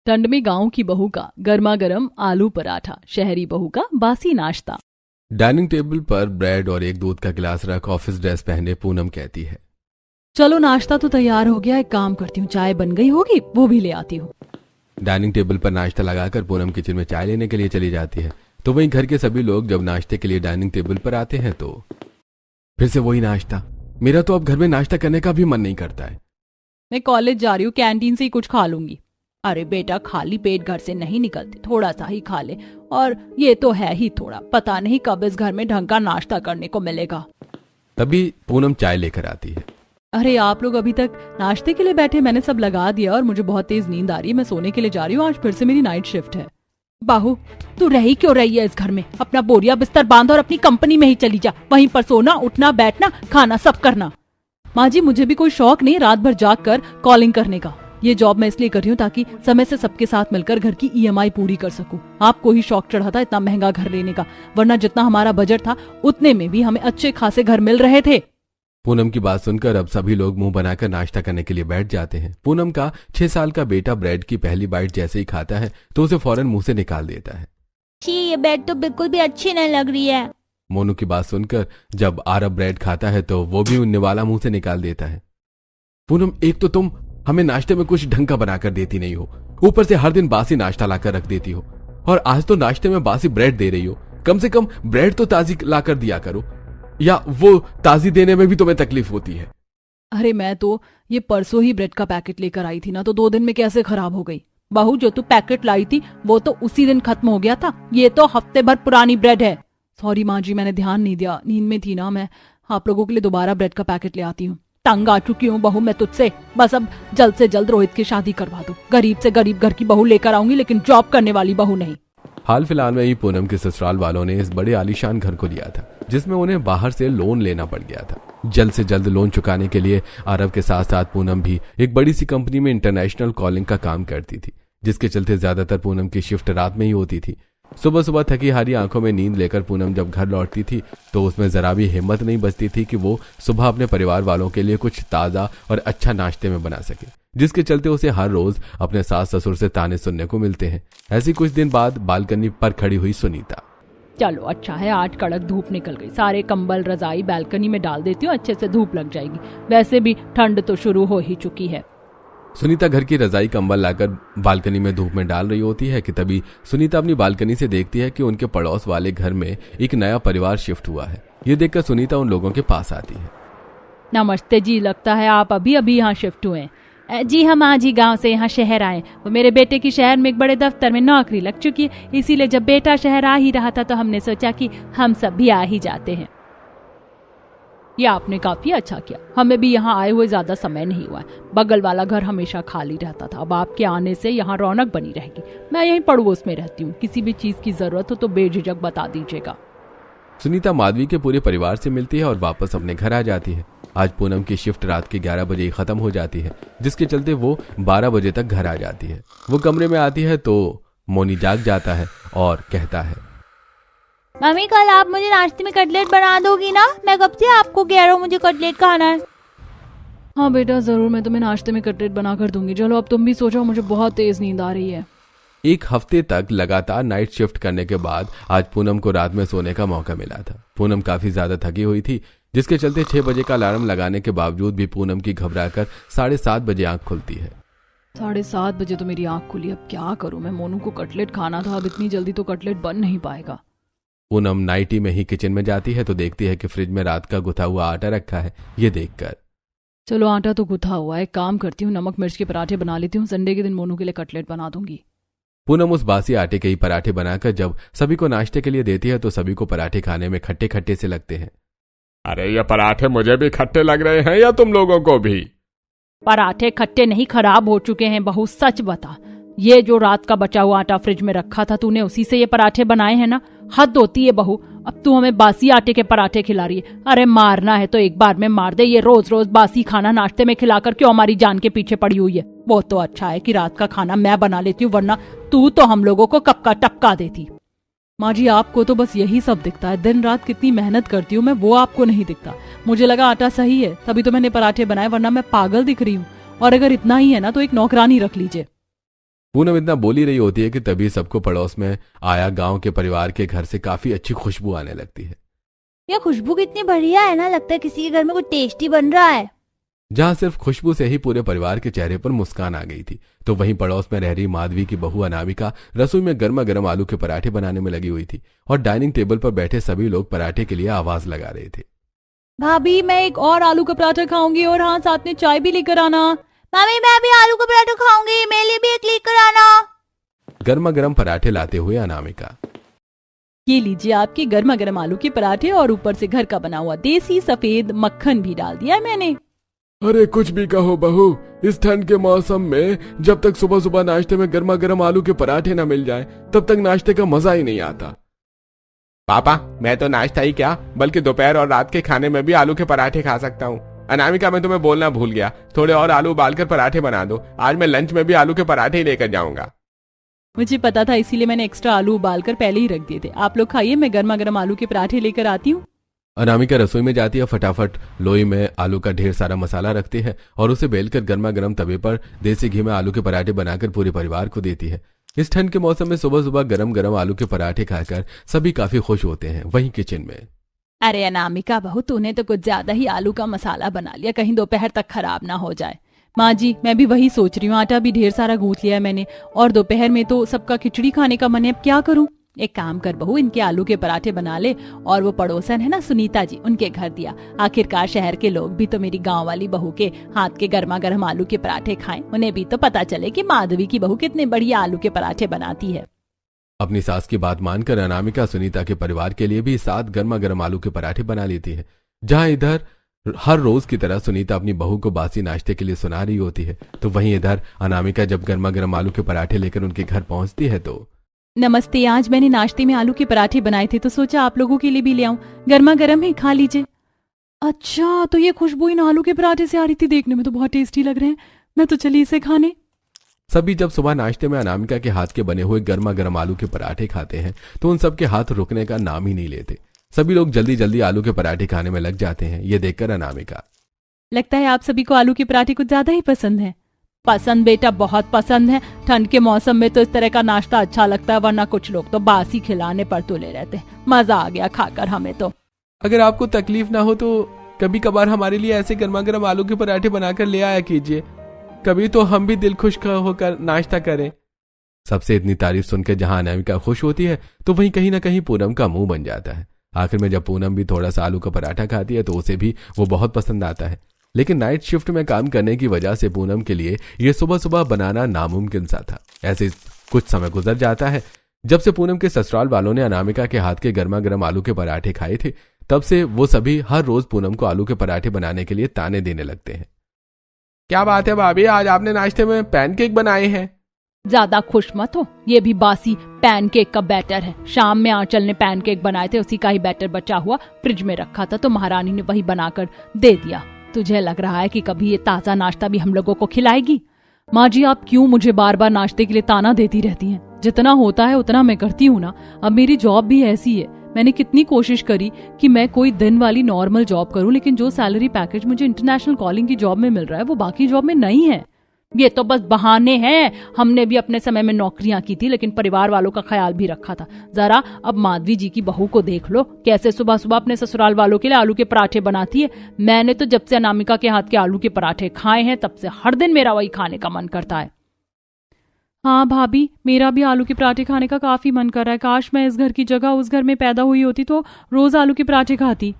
ठंड में गांव की बहू का गर्मा गर्म आलू पराठा, शहरी बहू का बासी नाश्ता। डाइनिंग टेबल पर ब्रेड और एक दूध का गिलास रख ऑफिस ड्रेस पहने पूनम कहती है, चलो नाश्ता तो तैयार हो गया, एक काम करती हूँ, चाय बन गई होगी वो भी ले आती हूँ। डाइनिंग टेबल पर नाश्ता लगाकर पूनम किचन में चाय लेने के लिए चली जाती है। तो वहीं घर के सभी लोग जब नाश्ते के लिए डाइनिंग टेबल पर आते हैं तो फिर से वही नाश्ता। मेरा तो अब घर में नाश्ता करने का भी मन नहीं करता है। मैं कॉलेज जा रही हूँ, कैंटीन से ही कुछ खा लूंगी। अरे बेटा, खाली पेट घर से नहीं निकलते, थोड़ा सा ही खा ले। और ये तो है ही थोड़ा, पता नहीं कब इस घर में ढंग का नाश्ता करने को मिलेगा। तभी पूनम चाय लेकर आती है। अरे आप लोग अभी तक नाश्ते के लिए बैठे? मैंने सब लगा दिया और मुझे बहुत तेज नींद आ रही है, मैं सोने के लिए जा रही हूँ। आज फिर से मेरी नाइट शिफ्ट है। बाहू, तू रही क्यों रही है इस घर में? अपना बोरिया बिस्तर बांध और अपनी कंपनी में ही चली जा, वहीं पर सोना, उठना, बैठना, खाना सब करना। माँ जी, मुझे भी कोई शौक नहीं रात भर जाग कर कॉलिंग करने का। ये जॉब मैं इसलिए कर रही हूँ ताकि समय से सबके साथ मिलकर घर की ईएमआई पूरी कर सकूं। आपको ही शौक चढ़ा था इतना महंगा घर लेने का, वरना जितना हमारा बजट था उतने में भी हमें अच्छे खासे घर मिल रहे थे। पूनम की बात सुनकर अब सभी लोग मुंह बनाकर नाश्ता करने के लिए बैठ जाते हैं। पूनम का 6 साल का बेटा ब्रेड की पहली बाइट जैसे ही खाता है तो उसे फौरन मुंह से निकाल देता है। छी, ये ब्रेड तो बिल्कुल भी अच्छी नहीं लग रही है। मोनू की बात सुनकर जब आरब ब्रेड खाता है तो वो भी उन्ने वाला मुंह से निकाल देता है। पूनम, एक तो तुम हमें नाश्ते में कुछ ढंग का बनाकर देती नहीं हो, ऊपर से हर दिन बासी नाश्ता लाकर रख देती हो, और आज तो नाश्ते में बासी ब्रेड दे रही हो। कम से कम ब्रेड तो ताजी लाकर दिया करो, या वो ताजी देने में भी तुम्हें तकलीफ होती है। अरे मैं तो ये परसों ही ब्रेड का पैकेट लेकर आई थी ना, तो 2 दिन में कैसे खराब हो गई? बहू, जो तू पैकेट लाई थी वो तो उसी दिन खत्म हो गया था, ये तो हफ्ते भर पुरानी ब्रेड है। सॉरी माँ जी, मैंने ध्यान नहीं दिया, नींद में थी ना मैं। आप लोगों के लिए दोबारा ब्रेड का पैकेट ले आती हूँ। तंग आ चुकी हूँ बहू मैं तुझसे, बस अब जल्द से जल्द रोहित की शादी करवा दो। गरीब से गरीब घर की बहू लेकर आऊंगी, लेकिन जॉब करने वाली बहू नहीं। हाल फिलहाल में ही पूनम के ससुराल वालों ने इस बड़े आलीशान घर को लिया था, जिसमें उन्हें बाहर से लोन लेना पड़ गया था। जल्द से जल्द लोन चुकाने के लिए आरव के साथ साथ पूनम भी एक बड़ी सी कंपनी में इंटरनेशनल कॉलिंग का काम करती थी, जिसके चलते ज्यादातर पूनम की शिफ्ट रात में ही होती थी। सुबह सुबह थकी हारी आंखों में नींद लेकर पूनम जब घर लौटती थी तो उसमें जरा भी हिम्मत नहीं बचती थी कि वो सुबह अपने परिवार वालों के लिए कुछ ताज़ा और अच्छा नाश्ते में बना सके, जिसके चलते उसे हर रोज अपने सास ससुर से ताने सुनने को मिलते हैं। ऐसी कुछ दिन बाद बालकनी पर खड़ी हुई सुनीता, चलो अच्छा है आज कड़क धूप निकल गई, सारे कंबल रजाई बालकनी में डाल देती हूँ, अच्छे से धूप लग जाएगी। वैसे भी ठंड तो शुरू हो ही चुकी है। सुनीता घर की रजाई कंबल लाकर बालकनी में धूप में डाल रही होती है कि तभी सुनीता अपनी बालकनी से देखती है कि उनके पड़ोस वाले घर में एक नया परिवार शिफ्ट हुआ है। ये देखकर सुनीता उन लोगों के पास आती है। नमस्ते जी, लगता है आप अभी अभी यहाँ शिफ्ट हुए हैं। जी हम आज ही गांव से यहाँ शहर आए। वो मेरे बेटे की शहर में एक बड़े दफ्तर में नौकरी लग चुकी है, इसीलिए जब बेटा शहर आ ही रहा था तो हमने सोचा कि हम सब भी आ ही जाते हैं। ये आपने काफी अच्छा किया, हमें भी यहाँ आए हुए ज्यादा समय नहीं हुआ है। बगल वाला घर हमेशा खाली रहता था, अब आपके आने से यहाँ रौनक बनी रहेगी। मैं यहीं पड़ोस में रहती हूँ, किसी भी चीज की जरूरत हो तो बेझिझक बता दीजिएगा। सुनीता माधवी के पूरे परिवार से मिलती है और वापस अपने घर आ जाती है। आज पूनम की शिफ्ट रात के 11 बजे ही खत्म हो जाती है, जिसके चलते वो 12 बजे तक घर आ जाती है। वो कमरे में आती है तो मोनी जाग जाता है और कहता है, मम्मी कल आप मुझे नाश्ते में कटलेट बना दोगी ना? मैं कब से आपको कह रहा हूँ मुझे कटलेट खाना है। हाँ बेटा जरूर, मैं तुम्हें नाश्ते में कटलेट बना कर दूंगी। चलो अब तुम भी सो जाओ, मुझे बहुत तेज नींद आ रही है। एक हफ्ते तक लगातार नाइट शिफ्ट करने के बाद आज पूनम को रात में सोने का मौका मिला था। पूनम काफी ज्यादा थकी हुई थी, जिसके चलते 6 बजे का अलार्म लगाने के बावजूद भी पूनम की घबराकर 7:30 बजे आंख खुलती है। 7:30 बजे तो मेरी आंख खुली, अब क्या करूं मैं? मोनू को कटलेट खाना था, अब इतनी जल्दी तो कटलेट बन नहीं पाएगा। पूनम नाइटी में ही किचन में जाती है तो देखती है कि फ्रिज में रात का गुथा हुआ आटा रखा है। ये देखकर, चलो आटा तो गुथा हुआ है, काम करती हूँ, नमक मिर्च के पराठे बना लेती हूँ, संडे के दिन मोनू के लिए कटलेट बना दूंगी। पूनम उस बासी आटे के ही पराठे बनाकर जब सभी को नाश्ते के लिए देती है तो सभी को पराठे खाने में खट्टे खट्टे से लगते हैं। अरे ये पराठे मुझे भी खट्टे लग रहे हैं या तुम लोगों को भी? पराठे खट्टे नहीं, खराब हो चुके हैं। बहू सच बता, ये जो रात का बचा हुआ आटा फ्रिज में रखा था तूने उसी से ये पराठे बनाए हैं ना? हद होती है बहू, अब तू हमें बासी आटे के पराठे खिला रही है। अरे मारना है तो एक बार में मार दे, ये रोज रोज बासी खाना नाश्ते में खिलाकर क्यों हमारी जान के पीछे पड़ी हुई है? वो तो अच्छा है कि रात का खाना मैं बना लेती हूँ, वरना तू तो हम लोगों को कब का टपका देती। माँ जी आपको तो बस यही सब दिखता है, दिन रात कितनी मेहनत करती हूँ मैं वो आपको नहीं दिखता। मुझे लगा आटा सही है तभी तो मैंने पराठे बनाए, वरना मैं पागल दिख रही हूँ। और अगर इतना ही है ना तो एक नौकरानी रख लीजिए। पूनम इतना बोली रही होती है कि तभी सबको पड़ोस में आया गांव के परिवार के घर से काफी अच्छी खुशबू आने लगती है। ये खुशबू कितनी बढ़िया है ना, लगता है किसी के घर में कुछ टेस्टी बन रहा है। जहां सिर्फ खुशबू से ही पूरे परिवार के चेहरे पर मुस्कान आ गई थी, तो वहीं पड़ोस में रह रही माधवी की बहू अनामिका रसोई में गर्मा गर्म आलू के पराठे बनाने में लगी हुई थी और डाइनिंग टेबल पर बैठे सभी लोग पराठे के लिए आवाज लगा रहे थे। भाभी मैं एक और आलू का पराठा खाऊंगी और हाँ साथ में चाय भी लेकर आना। मम्मी मैं भी आलू का पराठा खाऊंगी, मेरे लिए भी एक लेकर आना। गर्मा गर्म पराठे लाते हुए अनामिका। ये लीजिए आपके गर्मा गर्म आलू के पराठे और ऊपर से घर का बना हुआ देसी सफेद मक्खन भी डाल दिया है मैंने। अरे कुछ भी कहो बहू, इस ठंड के मौसम में जब तक सुबह सुबह नाश्ते में गर्मा गर्म आलू के पराठे ना मिल जाए तब तक नाश्ते का मजा ही नहीं आता। पापा मैं तो नाश्ता ही क्या बल्कि दोपहर और रात के खाने में भी आलू के पराठे खा सकता हूँ। अनामिका मैं तुम्हें बोलना भूल गया, थोड़े और आलू उबालकर पराठे बना दो। आज मैं लंच में भी आलू के पराठे ही लेकर जाऊंगा। मुझे पता था इसीलिए मैंने एक्स्ट्रा आलू उबालकर पहले ही रख दिए थे। आप लोग खाइए, मैं गर्मा गर्म आलू के पराठे लेकर आती हूँ। अनामिका रसोई में जाती है, फटाफट लोई में आलू का ढेर सारा मसाला रखती है और उसे बेलकर गर्मा गर्म तवे पर देसी घी में आलू के पराठे बनाकर पूरे परिवार को देती है। इस ठंड के मौसम में सुबह सुबह गरम गरम आलू के पराठे खाकर सभी काफी खुश होते हैं। वहीं किचन में अरे अनामिका बहू, तूने तो कुछ ज्यादा ही आलू का मसाला बना लिया, कहीं दोपहर तक खराब ना हो जाए। माँ जी मैं भी वही सोच रही हूँ, आटा भी ढेर सारा गूंथ लिया है मैंने और दोपहर में तो सबका खिचड़ी खाने का मन है, अब क्या करूँ। एक काम कर बहू, इनके आलू के पराठे बना ले और वो पड़ोसन है ना सुनीता जी, उनके घर दिया। आखिरकार शहर के लोग भी तो मेरी गांव वाली बहू के हाथ के गर्मा गर्म आलू के पराठे खाएं, उन्हें भी तो पता चले कि माधवी की बहू कितने बढ़िया आलू के पराठे बनाती है। अपनी सास की बात मानकर अनामिका सुनीता के परिवार के लिए भी 7 गर्मा गर्म आलू के पराठे बना लेती है। जहां इधर हर रोज की तरह सुनीता अपनी बहू को बासी नाश्ते के लिए सुना रही होती है, तो वहीं इधर अनामिका जब गर्मा गर्म आलू के पराठे लेकर उनके घर पहुंचती है तो नमस्ते, आज मैंने नाश्ते में आलू के पराठे बनाए थे तो सोचा आप लोगों के लिए भी ले आऊं, गर्मा गर्म है, खा लीजिए। अच्छा तो ये खुशबू इन आलू के पराठे से आ रही थी, देखने में तो बहुत टेस्टी लग रहे हैं, मैं तो चली इसे खाने। सभी जब सुबह नाश्ते में अनामिका के हाथ के बने हुए गर्मा गर्म आलू के पराठे खाते हैं तो उन सबके हाथ रुकने का नाम ही नहीं लेते। सभी लोग जल्दी जल्दी आलू के पराठे खाने में लग जाते हैं। ये देखकर अनामिका, लगता है आप सभी को आलू के पराठे कुछ ज्यादा ही पसंद है। पसंद बेटा, बहुत पसंद है। ठंड के मौसम में तो इस तरह का नाश्ता अच्छा लगता है, वरना कुछ लोग तो बासी खिलाने पर तुले रहते हैं। मजा आ गया खाकर हमें तो। अगर आपको तकलीफ ना हो तो कभी कभार हमारे लिए ऐसे गर्मा गर्म आलू के पराठे बनाकर ले आया कीजिए, कभी तो हम भी दिल खुश होकर नाश्ता करें। सबसे इतनी तारीफ सुनकर जहां अनामिका खुश होती है तो वहीं कहीं ना कहीं पूनम का मुंह बन जाता है। आखिर में जब पूनम भी थोड़ा सा आलू का पराठा खाती है तो उसे भी वो बहुत पसंद आता है। लेकिन नाइट शिफ्ट में काम करने की वजह से पूनम के लिए ये सुबह सुबह बनाना नामुमकिन सा था। ऐसे कुछ समय गुजर जाता है। जब से पूनम के ससुराल वालों ने अनामिका के हाथ के गर्मा गर्म आलू के पराठे खाए थे, तब से वो सभी हर रोज पूनम को आलू के पराठे बनाने के लिए ताने देने लगते हैं। क्या बात है भाभी, आज आपने नाश्ते में पैनकेक बनाए हैं। ज्यादा खुश मत हो, ये भी बासी पैनकेक का बैटर है। शाम में आंचल ने पैनकेक बनाए थे, उसी का ही बैटर बचा हुआ फ्रिज में रखा था तो महारानी ने वही बनाकर दे दिया। तुझे लग रहा है कि कभी ये ताजा नाश्ता भी हम लोगों को खिलाएगी? माँ जी आप क्यों मुझे बार बार नाश्ते के लिए ताना देती रहती हैं? जितना होता है उतना मैं करती हूँ ना। अब मेरी जॉब भी ऐसी है, मैंने कितनी कोशिश करी कि मैं कोई दिन वाली नॉर्मल जॉब करूं, लेकिन जो सैलरी पैकेज मुझे इंटरनेशनल कॉलिंग की जॉब में मिल रहा है वो बाकी जॉब में नहीं है। ये तो बस बहाने हैं। हमने भी अपने समय में नौकरियां की थी, लेकिन परिवार वालों का ख्याल भी रखा था। जरा अब माधवी जी की बहू को देख लो, कैसे सुबह सुबह अपने ससुराल वालों के लिए आलू के पराठे बनाती है। मैंने तो जब से अनामिका के हाथ के आलू के पराठे खाए हैं तब से हर दिन मेरा वही खाने का मन करता है। हाँ भाभी, मेरा भी आलू के पराठे खाने का काफी मन कर रहा है। काश मैं इस घर की जगह उस घर में पैदा हुई होती तो रोज आलू के पराठे खाती।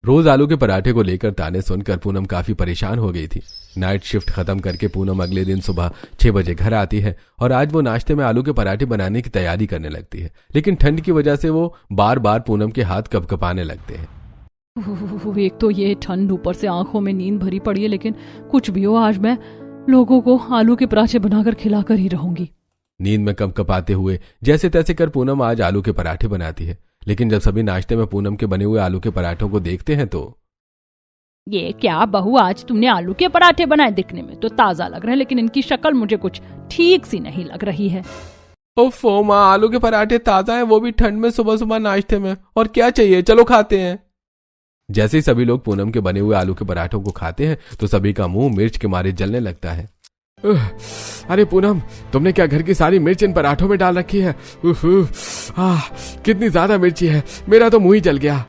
रोज आलू के पराठे को लेकर ताने सुनकर पूनम काफी परेशान हो गई थी। नाइट शिफ्ट खत्म करके पूनम अगले दिन सुबह 6 बजे घर आती है और आज वो नाश्ते में आलू के पराठे बनाने की तैयारी करने लगती है। लेकिन ठंड की वजह से वो बार बार पूनम के हाथ कपकपाने लगते हैं। एक तो ये ठंड, ऊपर से आंखों में नींद भरी पड़ी है, लेकिन कुछ भी हो आज मैं लोगों को आलू के पराठे बनाकर खिलाकर ही रहूंगी। नींद में कपकपाते हुए जैसे तैसे कर पूनम आज आलू के पराठे बनाती है। लेकिन जब सभी नाश्ते में पूनम के बने हुए आलू के पराठों को देखते हैं तो ये क्या बहू, आज तुमने आलू के पराठे बनाए? दिखने में तो ताजा लग रहे हैं, लेकिन इनकी शक्ल मुझे कुछ ठीक सी नहीं लग रही है। ओफो माँ, आलू के पराठे ताजा हैं, वो भी ठंड में सुबह सुबह नाश्ते में। और क्या चाहिए, चलो खाते हैं। जैसे ही सभी लोग पूनम के बने हुए आलू के पराठों को खाते हैं तो सभी का मुंह मिर्च के मारे जलने लगता है। अरे पूनम, तुमने क्या घर की सारी मिर्च इन पराठों में डाल रखी है? कितनी ज्यादा मिर्ची है, मेरा तो मुंह ही जल गया।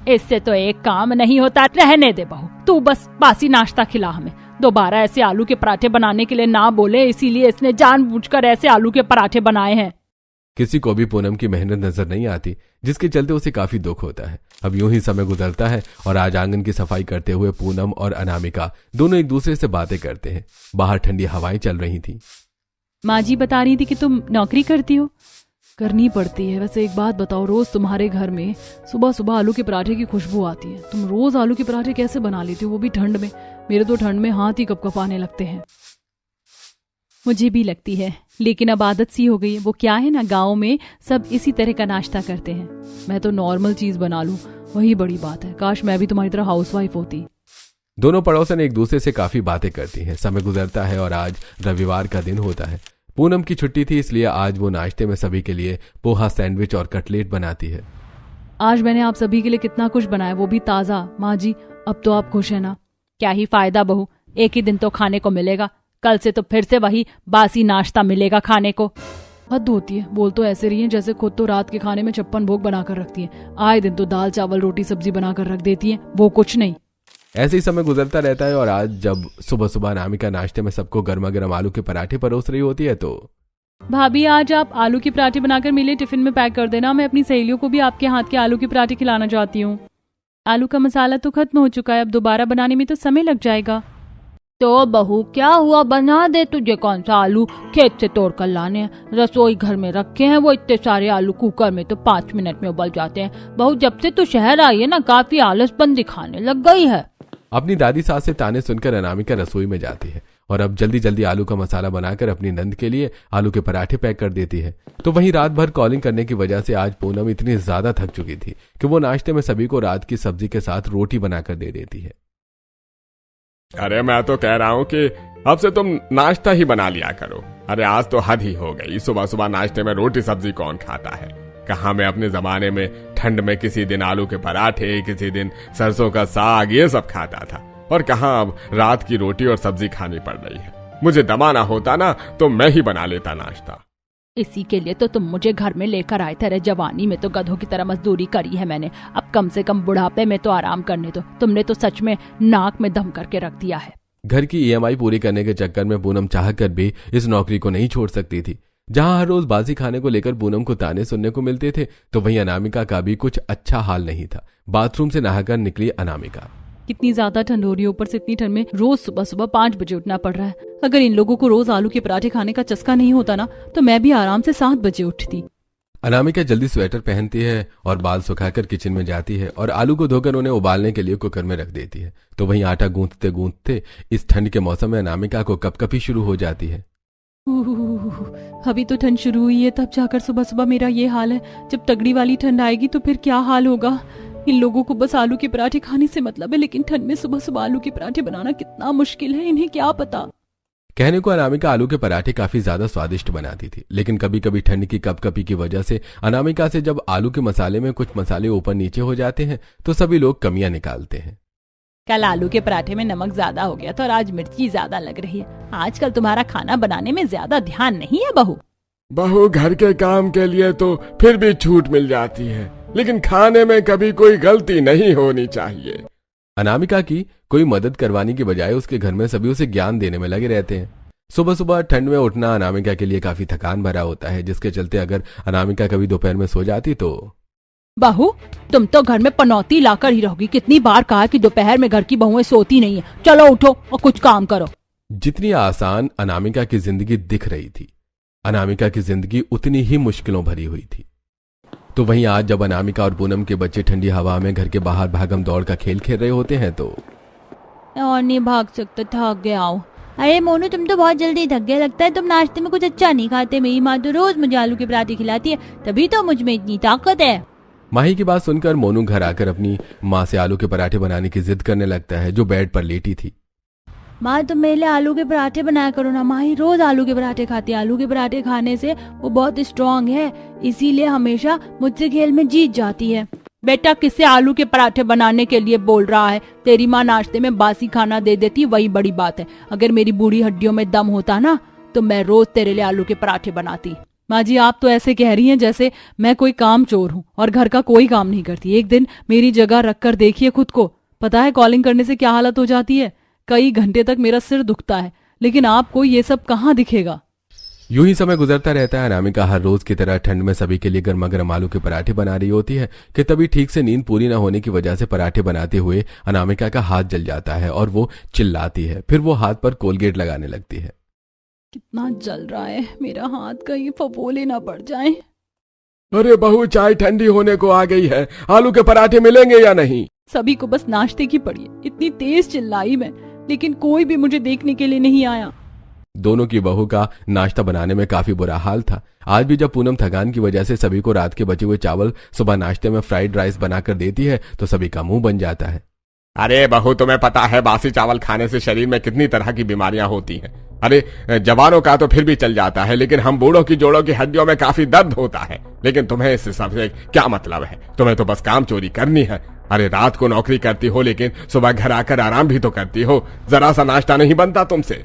इससे तो एक काम नहीं होता। रहने दे बहू, तू बस बासी नाश्ता खिला हमें। दोबारा ऐसे आलू के पराठे बनाने के लिए ना बोले, इसीलिए इसने जानबूझकर ऐसे आलू के पराठे बनाए हैं। किसी को भी पूनम की मेहनत नजर नहीं आती, जिसके चलते उसे काफी दुख होता है। अब यूं ही समय गुजरता है और आज आंगन की सफाई करते हुए पूनम और अनामिका दोनों एक दूसरे से बातें करते हैं। बाहर ठंडी हवाएं चल रही थी। माँ जी बता रही थी कि तुम नौकरी करती हो। करनी पड़ती है। वैसे एक बात बताओ, रोज तुम्हारे घर में सुबह सुबह आलू के पराठे की खुशबू आती है। तुम रोज आलू के पराठे कैसे बना लेती हो, वो भी ठंड में? मेरे तो ठंड में हाथ ही कपकपाने लगते हैं। मुझे भी लगती है, लेकिन अब आदत सी हो गई है। वो क्या है ना, गांव में सब इसी तरह का नाश्ता करते हैं। मैं तो नॉर्मल चीज बना लूं, वही बड़ी बात है। काश मैं भी तुम्हारी तरह हाउसवाइफ होती। दोनों पड़ोसन एक दूसरे से काफी बातें करती हैं। समय गुजरता है और आज रविवार का दिन होता है। पूनम की छुट्टी थी, इसलिए आज वो नाश्ते में सभी के लिए पोहा, सैंडविच और कटलेट बनाती है। आज मैंने आप सभी के लिए कितना कुछ बनाया, वो भी ताजा। माँ जी, अब तो आप खुश है ना? क्या ही फायदा बहू, एक ही दिन तो खाने को मिलेगा। कल से तो फिर से वही बासी नाश्ता मिलेगा खाने को। हद होती है। बोल तो ऐसे रही है जैसे खुद तो रात के खाने में 56 भोग बनाकर रखती है। आए दिन तो दाल चावल रोटी सब्जी बनाकर रख देती है, वो कुछ नहीं। ऐसे ही समय गुजरता रहता है और आज जब सुबह सुबह अनामिका नाश्ते में सबको गर्मा गर्म आलू के पराठे परोस रही होती है तो भाभी, आज आप आलू के पराठे बनाकर मेरे टिफिन में पैक कर देना। मैं अपनी सहेलियों को भी आपके हाथ के आलू के पराठे खिलाना चाहती हूँ। आलू का मसाला तो खत्म हो चुका है, अब दोबारा बनाने में तो समय लग जाएगा। तो बहू क्या हुआ, बना दे। तुझे कौन सा आलू खेत से तोड़ कर लाने हैं? रसोई घर में रखे हैं वो इतने सारे आलू, कुकर में तो 5 मिनट में उबल जाते हैं। बहू, जब से तू शहर आई है ना, काफी आलसपन दिखाने लग गई है। अपनी दादी सास से ताने सुनकर अनामिका रसोई में जाती है और अब जल्दी जल्दी आलू का मसाला बनाकर अपनी नंद के लिए आलू के पराठे पैक कर देती है। तो वहीं रात भर कॉलिंग करने की वजह से आज पूनम इतनी ज्यादा थक चुकी थी कि वो नाश्ते में सभी को रात की सब्जी के साथ रोटी बनाकर दे देती है। अरे मैं तो कह रहा हूँ कि अब से तुम नाश्ता ही बना लिया करो। अरे आज तो हद ही हो गई, सुबह सुबह नाश्ते में रोटी सब्जी कौन खाता है? कहाँ मैं अपने जमाने में ठंड में किसी दिन आलू के पराठे, किसी दिन सरसों का साग, ये सब खाता था, और कहाँ अब रात की रोटी और सब्जी खानी पड़ रही है। मुझे दमाना होता ना तो मैं ही बना लेता नाश्ता। इसी के लिए तो तुम मुझे घर में लेकर आए थे। जवानी में तो गधों की तरह मजदूरी करी है मैंने, अब कम से कम बुढ़ापे में तो आराम करने दो। तुमने तो सच में नाक में दम करके रख दिया है। घर की ईएमआई पूरी करने के चक्कर में पूनम चाहकर भी इस नौकरी को नहीं छोड़ सकती थी। जहां हर रोज बासी खाने को लेकर पूनम को ताने सुनने को मिलते थे, तो वहीं अनामिका का भी कुछ अच्छा हाल नहीं था। बाथरूम से नहाकर निकली अनामिका। कितनी ज्यादा ठंड हो रही है, ऊपर से इतनी ठंड में रोज सुबह सुबह 5 बजे उठना पड़ रहा है। अगर इन लोगों को रोज आलू के पराठे खाने का चस्का नहीं होता ना, तो मैं भी आराम से 7 बजे उठती। अनामिका जल्दी स्वेटर पहनती है और बाल सुखाकर किचन में जाती है और आलू को धोकर उन्हें उबालने के लिए कुकर में रख देती है। तो वहीं आटा गूंथते गूंथते इस ठंड के मौसम में अनामिका को कपकपी शुरू हो जाती है। अभी तो ठंड शुरू हुई है, तब जाकर सुबह सुबह मेरा ये हाल है। जब तगड़ी वाली ठंड आएगी तो फिर क्या हाल होगा। इन लोगों को बस आलू के पराठे खाने से मतलब है, लेकिन ठंड में सुबह सुबह आलू के पराठे बनाना कितना मुश्किल है, इन्हें क्या पता। कहने को अनामिका आलू के पराठे काफी ज्यादा स्वादिष्ट बनाती थी, लेकिन कभी कभी ठंड की कपकपी की वजह से अनामिका से जब आलू के मसाले में कुछ मसाले ऊपर नीचे हो जाते हैं तो सभी लोग कमियां निकालते हैं। कल आलू के पराठे में नमक ज्यादा हो गया था और आज मिर्ची ज्यादा लग रही है। आजकल तुम्हारा खाना बनाने में ज्यादा ध्यान नहीं है बहू। बहू, घर के काम के लिए तो फिर भी छूट मिल जाती है, लेकिन खाने में कभी कोई गलती नहीं होनी चाहिए। अनामिका की कोई मदद करवाने की बजाय उसके घर में सभी उसे ज्ञान देने में लगे रहते हैं। सुबह सुबह ठंड में उठना अनामिका के लिए काफी थकान भरा होता है, जिसके चलते अगर अनामिका कभी दोपहर में सो जाती तो बहू, तुम तो घर में पनौती लाकर ही रहोगी। कितनी बार कहा कि दोपहर में घर की बहुएं सोती नहीं है। चलो उठो और कुछ काम करो। जितनी आसान अनामिका की जिंदगी दिख रही थी, अनामिका की जिंदगी उतनी ही मुश्किलों भरी हुई थी। तो वहीं आज जब अनामिका और पूनम के बच्चे ठंडी हवा में घर के बाहर भागम दौड़ का खेल खेल रहे होते हैं तो और नहीं भाग सकता, थक गया हूँ। अरे मोनू, तुम तो बहुत जल्दी थक गए, लगता है तुम नाश्ते में कुछ अच्छा नहीं खाते। मेरी माँ तो रोज मुझे आलू के पराठे खिलाती है, तभी तो मुझ में इतनी ताकत है। माही की बात सुनकर मोनू घर आकर अपनी माँ से आलू के पराठे बनाने की जिद करने लगता है, जो बेड पर लेटी थी। माँ, तुम मेरे लिए आलू के पराठे बनाया करो ना। माँ ही रोज आलू के पराठे खाती है। आलू के पराठे खाने से वो बहुत स्ट्रांग है, इसीलिए हमेशा मुझसे खेल में जीत जाती है। बेटा किससे आलू के पराठे बनाने के लिए बोल रहा है? तेरी माँ नाश्ते में बासी खाना दे देती, वही बड़ी बात है। अगर मेरी बूढ़ी हड्डियों में दम होता ना तो मैं रोज तेरे लिए आलू के पराठे बनाती। माँ जी, आप तो ऐसे कह रही हैं जैसे मैं कोई काम चोर हूँ और घर का कोई काम नहीं करती। एक दिन मेरी जगह रखकर देखिए खुद को। पता है कॉलिंग करने से क्या हालत हो जाती है? कई घंटे तक मेरा सिर दुखता है, लेकिन आपको ये सब कहाँ दिखेगा। यूं ही समय गुजरता रहता है। अनामिका हर रोज की तरह ठंड में सभी के लिए गर्मा गर्म आलू के पराठे बना रही होती है कि तभी ठीक से नींद पूरी न होने की वजह से पराठे बनाते हुए अनामिका का हाथ जल जाता है और वो चिल्लाती है। फिर वो हाथ पर कोलगेट लगाने लगती है। कितना जल रहा है मेरा हाथ, कहीं फफोले ना पड़ जाए। अरे बहू, चाय ठंडी होने को आ गई है, आलू के पराठे मिलेंगे या नहीं? सभी को बस नाश्ते की पड़ी है। इतनी तेज चिल्लाई मैं, लेकिन कोई भी मुझे देखने के लिए नहीं आया। दोनों की बहू का नाश्ता बनाने में काफी बुरा हाल था। आज भी जब पूनम थकान की वजह से सभी को रात के बचे हुए चावल सुबह नाश्ते में फ्राइड राइस बनाकर देती है तो सभी का मुंह बन जाता है। अरे बहू, तुम्हें पता है बासी चावल खाने से शरीर में कितनी तरह की बीमारियां होती हैं। अरे जवानों का तो फिर भी चल जाता है, लेकिन हम बूढ़ों की जोड़ों की हड्डियों में काफी दर्द होता है। लेकिन तुम्हें इससे सबसे क्या मतलब है? तुम्हें तो बस काम चोरी करनी है। अरे रात को नौकरी करती हो, लेकिन सुबह घर आकर आराम भी तो करती हो। जरा सा नाश्ता नहीं बनता तुमसे?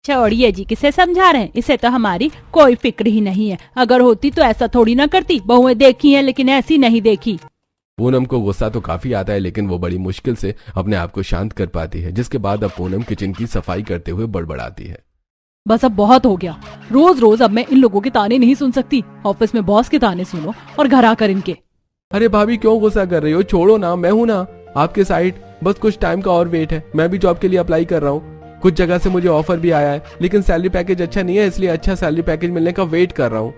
छोड़िए जी, किसे समझा रहे हैं? इसे तो हमारी कोई फिक्र ही नहीं है। अगर होती तो ऐसा थोड़ी ना करती। बहुएं देखी हैं लेकिन ऐसी नहीं देखी। पूनम को गुस्सा तो काफी आता है, लेकिन वो बड़ी मुश्किल से अपने आप को शांत कर पाती है, जिसके बाद अब पूनम किचन की सफाई करते हुए बड़बड़ाती है। बस अब बहुत हो गया। रोज रोज अब मैं इन लोगों के ताने नहीं सुन सकती। ऑफिस में बॉस के ताने सुनो और घर आकर इनके। अरे भाभी, क्यों गुस्सा कर रही हो? छोड़ो ना, मैं हूं ना आपके साइड। बस कुछ टाइम का और वेट है। मैं भी जॉब के लिए अप्लाई कर रहा हूँ। कुछ जगह से मुझे ऑफर भी आया है, लेकिन सैलरी पैकेज अच्छा नहीं है, इसलिए अच्छा सैलरी पैकेज मिलने का वेट कर रहा हूँ।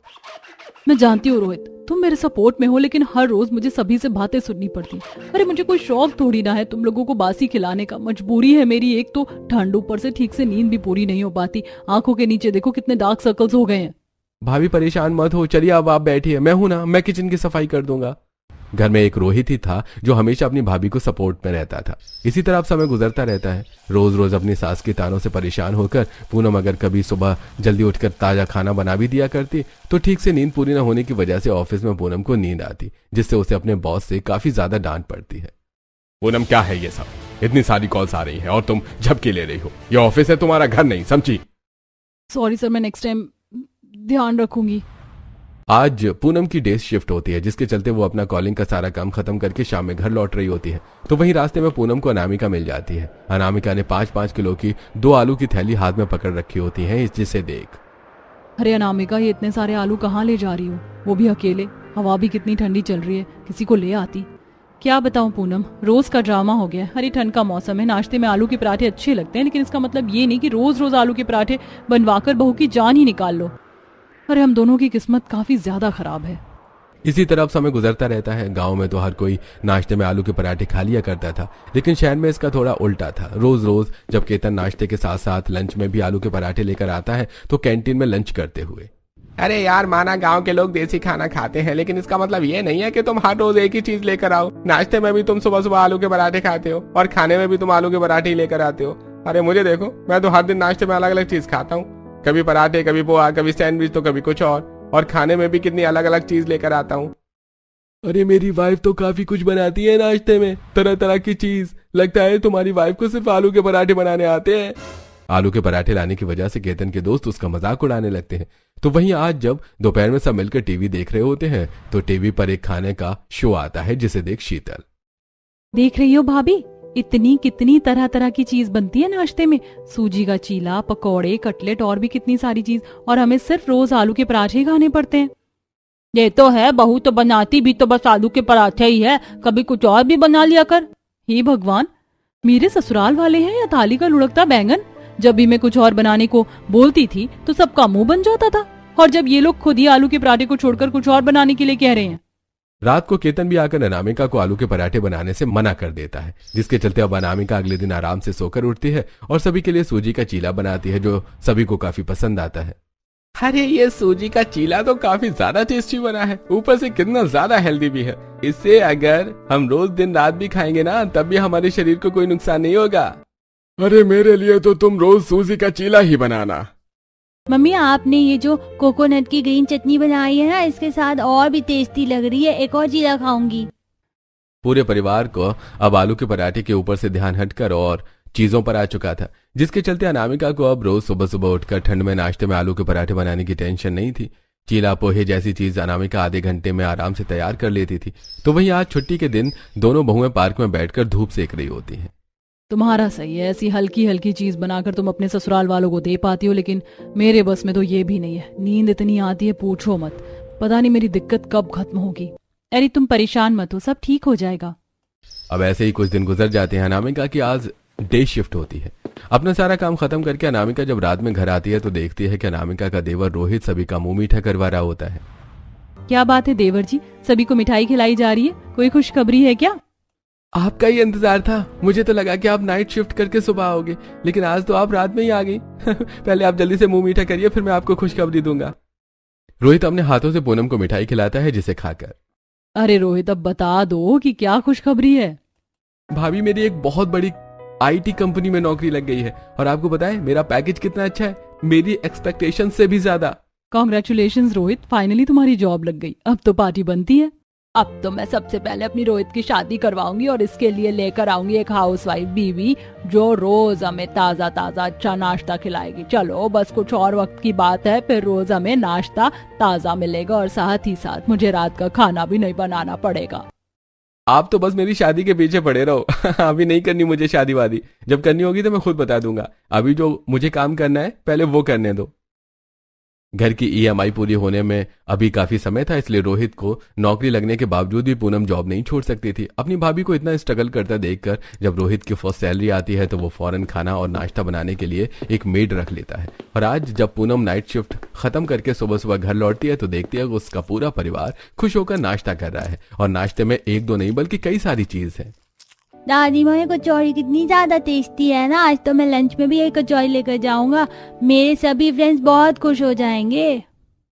मैं जानती हूँ रोहित, तुम मेरे सपोर्ट में हो, लेकिन हर रोज मुझे सभी से बातें सुननी पड़ती। अरे मुझे कोई शौक थोड़ी ना है तुम लोगों को बासी खिलाने का। मजबूरी है मेरी। एक तो ठंड, ऊपर से ठीक से नींद भी पूरी नहीं हो पाती। आंखों के नीचे देखो कितने डार्क सर्कल्स हो गए हैं। भाभी परेशान मत हो, चलिए अब आप बैठिए, मैं हूं ना, मैं किचन की सफाई कर दूंगा। घर में एक रोहित ही था जो हमेशा अपनी भाभी को सपोर्ट में रहता था। इसी तरह अब समय गुजरता रहता है। रोज रोज अपनी सास के तानों से परेशान होकर पूनम अगर कभी सुबह जल्दी उठकर ताजा खाना बना भी दिया करती तो ठीक से नींद पूरी न होने की वजह से ऑफिस में पूनम को नींद आती, जिससे उसे अपने बॉस से काफी ज्यादा डांट पड़ती है। पूनम, क्या है ये सब? इतनी सारी कॉल्स आ रही हैं और तुम झपकी ले रही हो। ये ऑफिस है, तुम्हारा घर नहीं, समझी? सॉरी सर, मैं नेक्स्ट टाइम ध्यान रखूंगी। आज पूनम की डे शिफ्ट होती है, जिसके चलते वो अपना कॉलिंग का सारा काम खत्म करके शाम में घर लौट रही होती है। तो वहीं रास्ते में पूनम को अनामिका मिल जाती है। अनामिका ने 5-5 किलो की 2 आलू की थैली हाथ में पकड़ रखी होती है, जिसे देख। अरे अनामिका, ये इतने सारे आलू कहाँ ले जा रही हो? वो भी अकेले। हवा भी कितनी ठंडी चल रही है, किसी को ले आती। क्या बताऊं पूनम, रोज का ड्रामा हो गया। हरी ठंड का मौसम है, नाश्ते में आलू के पराठे अच्छे लगते हैं, लेकिन इसका मतलब ये नहीं कि रोज रोज आलू के पराठे बनवाकर बहू की जान ही निकाल लो। अरे हम दोनों की किस्मत काफी ज्यादा खराब है। इसी तरह समय गुजरता रहता है। गांव में तो हर कोई नाश्ते में आलू के पराठे खा लिया करता था, लेकिन शहर में इसका थोड़ा उल्टा था। रोज रोज जब केतन नाश्ते के साथ साथ लंच में भी आलू के पराठे लेकर आता है तो कैंटीन में लंच करते हुए, अरे यार, माना गांव के लोग देसी खाना खाते हैं, लेकिन इसका मतलब ये नहीं है कि तुम हर रोज एक ही चीज लेकर आओ। नाश्ते में भी तुम सुबह सुबह आलू के पराठे खाते हो और खाने में भी तुम आलू के पराठे ही लेकर आते हो। अरे मुझे देखो, मैं तो हर दिन नाश्ते में अलग अलग चीज खाता हूँ। कभी पराठे, कभी पोहा, कभी सैंडविच, तो कभी कुछ और खाने में भी कितनी अलग अलग चीज लेकर आता हूँ। अरे मेरी वाइफ तो काफी कुछ बनाती है नाश्ते में, तरह तरह की चीज। लगता है तुम्हारी वाइफ को सिर्फ आलू के पराठे बनाने आते हैं। आलू के पराठे लाने की वजह से केतन के दोस्त उसका मजाक उड़ाने लगते हैं। तो वहीं आज जब दोपहर में सब मिलकर टीवी देख रहे होते हैं तो टीवी पर एक खाने का शो आता है, जिसे देख शीतल। देख रही हो भाभी, इतनी कितनी तरह तरह की चीज बनती है नाश्ते में। सूजी का चीला, पकौड़े, कटलेट और भी कितनी सारी चीज, और हमें सिर्फ रोज आलू के पराठे ही खाने पड़ते हैं। ये तो है, बहू तो बनाती भी तो बस आलू के पराठे ही है, कभी कुछ और भी बना लिया कर। हे भगवान, मेरे ससुराल वाले हैं या थाली का लुढ़कता बैंगन। जब भी मैं कुछ और बनाने को बोलती थी तो सबका मुंह बन जाता था, और जब ये लोग खुद ही आलू के पराठे को छोड़कर कुछ और बनाने के लिए कह रहे हैं। रात को केतन भी आकर अनामिका को आलू के पराठे बनाने से मना कर देता है, जिसके चलते अब अनामिका अगले दिन आराम से सोकर उठती है और सभी के लिए सूजी का चीला बनाती है, जो सभी को काफी पसंद आता है। अरे ये सूजी का चीला तो काफी ज्यादा टेस्टी बना है, ऊपर से कितना ज्यादा हेल्दी भी है। इससे अगर हम रोज दिन रात भी खाएंगे ना, तब भी हमारे शरीर को कोई नुकसान नहीं होगा। अरे मेरे लिए तो तुम रोज सूजी का चीला ही बनाना। मम्मी, आपने ये जो कोकोनट की ग्रीन चटनी बनाई है ना, इसके साथ और भी टेस्टी लग रही है। एक और चीला खाऊंगी। पूरे परिवार को अब आलू के पराठे के ऊपर से ध्यान हटकर और चीजों पर आ चुका था, जिसके चलते अनामिका को अब रोज सुबह सुबह उठकर ठंड में नाश्ते में आलू के पराठे बनाने की टेंशन नहीं थी। चीला पोहे जैसी चीज अनामिका आधे घंटे में आराम से तैयार कर लेती थी। तो वहीं आज छुट्टी के दिन दोनों बहुएं पार्क में बैठकर धूप सेक रही होती हैं। तुम्हारा सही है, ऐसी हल्की हल्की चीज बनाकर तुम अपने ससुराल वालों को दे पाती हो, लेकिन मेरे बस में तो ये भी नहीं है। नींद इतनी आती है पूछो मत, पता नहीं मेरी दिक्कत कब खत्म होगी। अरे तुम परेशान मत हो, सब ठीक हो जाएगा। अब ऐसे ही कुछ दिन गुजर जाते हैं। अनामिका की आज डे शिफ्ट होती है। अपना सारा काम खत्म करके अनामिका जब रात में घर आती है तो देखती है कि अनामिका का देवर रोहित सभी का मुंह मीठा करवा रहा होता है। क्या बात है देवर जी, सभी को मिठाई खिलाई जा रही है? कोई खुशखबरी है क्या? आपका ही इंतजार था। मुझे तो लगा कि आप नाइट शिफ्ट करके सुबह आओगे, लेकिन आज तो आप रात में ही आ गई। पहले आप जल्दी से मुंह मीठा करिए, फिर मैं आपको खुशखबरी दूंगा। रोहित अपने हाथों से पूनम को मिठाई खिलाता है, जिसे खाकर अरे रोहित, अब बता दो कि क्या खुशखबरी है। भाभी, मेरी एक बहुत बड़ी आईटी कंपनी में नौकरी लग गई है, और आपको पता है मेरा पैकेज कितना अच्छा है, मेरी एक्सपेक्टेशन से भी ज्यादा। कॉन्ग्रेचुलेशंस रोहित, फाइनली तुम्हारी जॉब लग गई। अब तो पार्टी बनती है। अब तो मैं सबसे पहले अपनी रोहित की शादी करवाऊंगी और इसके लिए लेकर आऊंगी एक हाउसवाइफ बीवी जो रोज हमें ताजा ताजा अच्छा नाश्ता खिलाएगी। चलो बस कुछ और वक्त की बात है, फिर रोज हमें नाश्ता ताजा मिलेगा और साथ ही साथ मुझे रात का खाना भी नहीं बनाना पड़ेगा। आप तो बस मेरी शादी के पीछे पड़े रहो। अभी नहीं करनी मुझे शादी वादी, जब करनी होगी तो मैं खुद बता दूंगा। अभी जो मुझे काम करना है पहले वो करने दो। घर की ईएमआई पूरी होने में अभी काफी समय था, इसलिए रोहित को नौकरी लगने के बावजूद भी पूनम जॉब नहीं छोड़ सकती थी। अपनी भाभी को इतना स्ट्रगल करता देखकर जब रोहित की फर्स्ट सैलरी आती है तो वो फौरन खाना और नाश्ता बनाने के लिए एक मेड रख लेता है। और आज जब पूनम नाइट शिफ्ट खत्म करके सुबह सुबह घर लौटती है तो देखती है कि उसका पूरा परिवार खुश होकर नाश्ता कर रहा है, और नाश्ते में एक दो नहीं बल्कि कई सारी चीज है। दादी माँ, कचौड़ी कितनी ज्यादा टेस्टी है ना। आज तो मैं लंच में भी यही कचौड़ी लेकर जाऊंगा, मेरे सभी फ्रेंड्स बहुत खुश हो जाएंगे।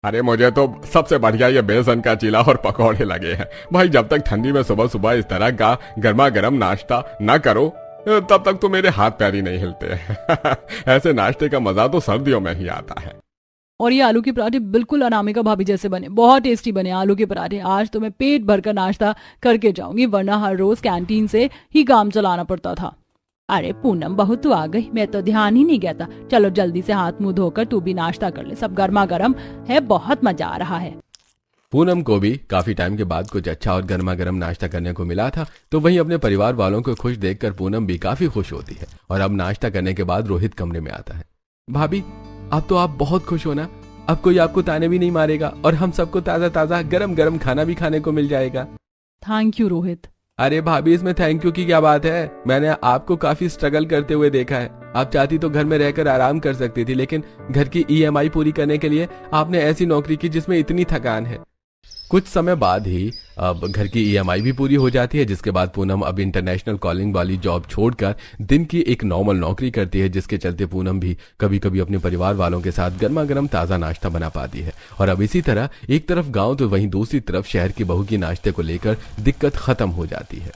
अरे मुझे तो सबसे बढ़िया ये बेसन का चीला और पकौड़े लगे हैं भाई। जब तक ठंडी में सुबह सुबह इस तरह का गर्मा गर्म नाश्ता ना करो तब तक तो मेरे हाथ पैर ही नहीं हिलते। ऐसे नाश्ते का मजा तो सर्दियों में ही आता है। और ये आलू के पराठे बिल्कुल अनामिका भाभी जैसे बने, बहुत टेस्टी बने आलू के पराठे। आज तो मैं पेट भरकर नाश्ता करके जाऊंगी, वरना हर रोज कैंटीन से ही काम चलाना पड़ता था। अरे पूनम बहू तू आ गई, मैं तो ध्यान ही नहीं गया था। चलो जल्दी से हाथ मुंह धोकर तू भी नाश्ता कर ले, सब गर्मा गर्म है, बहुत मजा आ रहा है। पूनम को भी काफी टाइम के बाद कुछ अच्छा और गर्मा गर्म नाश्ता करने को मिला था, तो वहीं अपने परिवार वालों को खुश देखकर पूनम भी काफी खुश होती है। और अब नाश्ता करने के बाद रोहित कमरे में आता है। भाभी, अब तो आप बहुत खुश हो ना, अब कोई आपको ताने भी नहीं मारेगा और हम सबको ताजा ताजा गरम गरम खाना भी खाने को मिल जाएगा। Thank you Rohit. अरे भाभी, इसमें थैंक यू की क्या बात है। मैंने आपको काफी स्ट्रगल करते हुए देखा है। आप चाहती तो घर में रहकर आराम कर सकती थी, लेकिन घर की ईएमआई पूरी करने के लिए आपने ऐसी नौकरी की जिसमें इतनी थकान है। कुछ समय बाद ही अब घर की ईएमआई भी पूरी हो जाती है, जिसके बाद पूनम अब इंटरनेशनल कॉलिंग वाली जॉब छोड़कर दिन की एक नॉर्मल नौकरी करती है, जिसके चलते पूनम भी कभी कभी अपने परिवार वालों के साथ गर्मा गर्म ताज़ा नाश्ता बना पाती है। और अब इसी तरह एक तरफ गांव तो वहीं दूसरी तरफ शहर की बहू की नाश्ते को लेकर दिक्कत खत्म हो जाती है।